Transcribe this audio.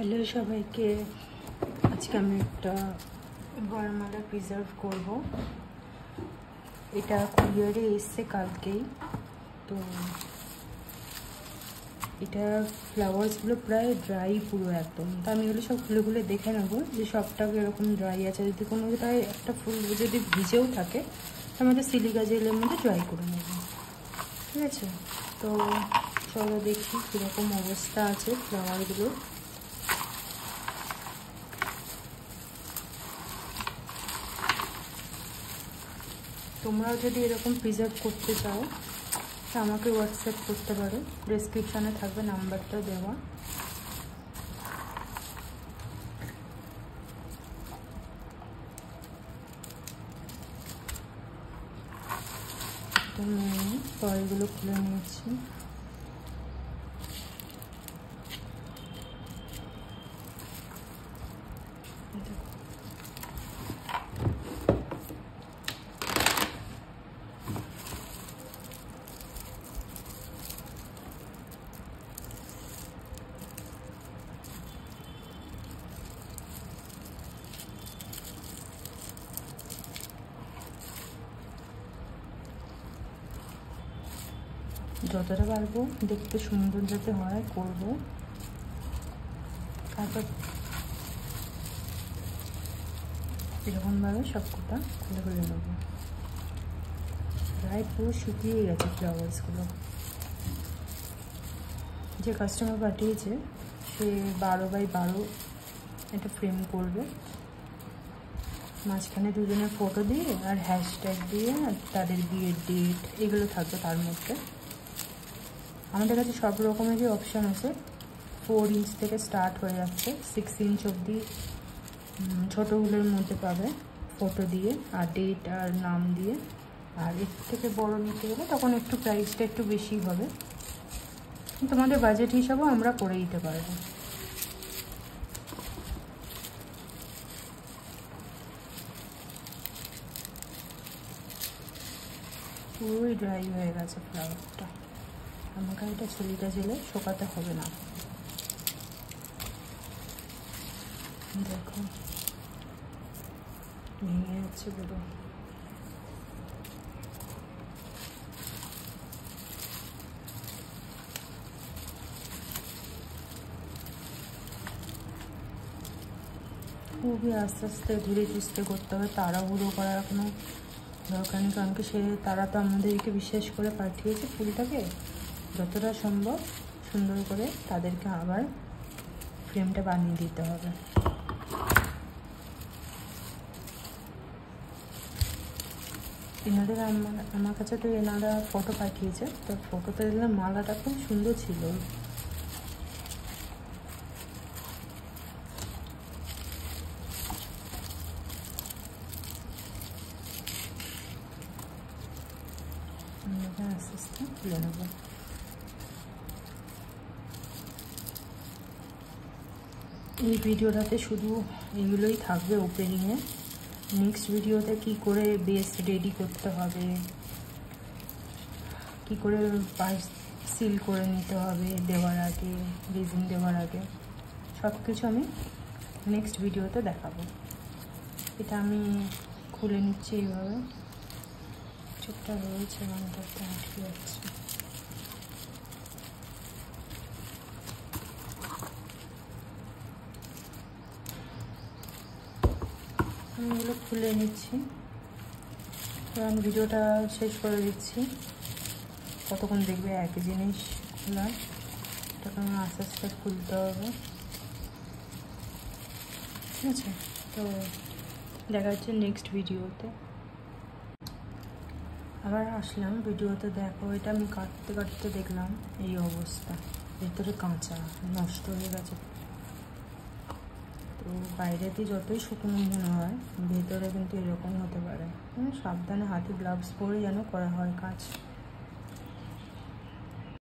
Hello সবাইকে, আজকে আমি একটা বরমালা প্রিজার্ভ করব। এটা কুরিয়ারে এসছে কালকেই। তো এটা ফ্লাওয়ার্সগুলো প্রায় ড্রাই পুরো একদম। তো আমি এগুলো সব খুলে খুলে দেখে নেবো যে সবটাকে এরকম ড্রাই আছে। যদি কোনো প্রায় একটা ফুল যদি ভিজেও থাকে আমাদের সিলিকা জেলের মধ্যে ড্রাই করে নেব, ঠিক আছে? তো চলো দেখি কীরকম অবস্থা আছে ফ্লাওয়ারগুলো। তোমরাও যদি এরকম প্রিজার্ভ করতে চাও তা আমাকে হোয়াটসঅ্যাপ করতে পারো, ডেসক্রিপশানে থাকবে নাম্বারটা দেওয়া। তো আমি ফলগুলো খুলে নিয়েছি। যতটা পারবো দেখতে সুন্দর যাতে হয় করব। তারপর এরকমভাবে সবকটা খুলে খুলে নেব। প্রায় পুরো শুকিয়ে গেছে ফ্লাওয়ার্সগুলো। যে কাস্টমার পাঠিয়েছে সে 12x12 এটা ফ্রেম করবে, মাঝখানে দুজনের ফটো দিয়ে আর হ্যাশট্যাগ দিয়ে তাদের বিয়ের ডেট এগুলো থাকবে তার মধ্যে। আমাদের কাছে সব রকমেরই অপশান আছে। 4 ইঞ্চ থেকে স্টার্ট হয়ে যাচ্ছে, 6 ইঞ্চ অবধি ছোটোগুলোর মধ্যে পাবে ফটো দিয়ে আর ডেট আর নাম দিয়ে। আর এর থেকে বড় নিতে গেলে তখন একটু প্রাইসটা একটু বেশি হবে, তোমাদের বাজেট হিসাবেও আমরা করে দিতে পারবো। পুরোই ড্রাই হয়ে গেছে ফ্লাওয়ারটা। আমাকে এটা ছুরিটা জেলে শোকাতে হবে না। দেখো ভেঙে যাচ্ছে পুরো। খুবই আস্তে আস্তে ধীরে সুস্থে করতে হবে, তাড়াহুড়ো করার কোনো দরকার নেই। কারণ কি তারা তো আমাদেরকে বিশ্বাস করে পাঠিয়েছে ফুলটাকে। যতটা সম্ভব সুন্দর করে তাদেরকে আবার ফ্রেমটা বানিয়ে দিতে হবে। এনাদের আমার কাছে তো এনারা ফটো পাঠিয়েছে, তো ফটোতে দেখলাম মালাটা খুব সুন্দর ছিল। আস্তে আস্তে খুলে নেব। এই ভিডিওটাতে শুধু এগুলোই থাকবে ওপেনিংয়ে। নেক্সট ভিডিওতে কি করে বেস রেডি করতে হবে, কি করে পাশ সিল করে নিতে হবে দেওয়ার আগে, রেজিন দেওয়ার আগে, সব কিছু আমি নেক্সট ভিডিওতে দেখাবো। এটা আমি খুলে নিচ্ছি এইভাবে। চোখটা রয়েছে মানটাতে আটকে যাচ্ছে। আমি এগুলো খুলে নিচ্ছি। কারণ ভিডিওটা শেষ করে দিচ্ছি। কতক্ষণ দেখবে একই জিনিস খোলা, এটাকে আমার আস্তে আস্তে খুলতে হবে, ঠিক আছে? তো দেখা যাচ্ছে নেক্সট ভিডিওতে। আবার আসলাম ভিডিওতে। দেখো এটা আমি কাটতে কাটতে দেখলাম এই অবস্থা, ভেতরে কাঁচা নষ্ট হয়ে গেছে। তো বাইরেতে যতই শুকনো মনে হয় ভেতরে কিন্তু এরকম হতে পারে। সাবধানে হাতে গ্লাভস পরে যেন করা হয় কাজ।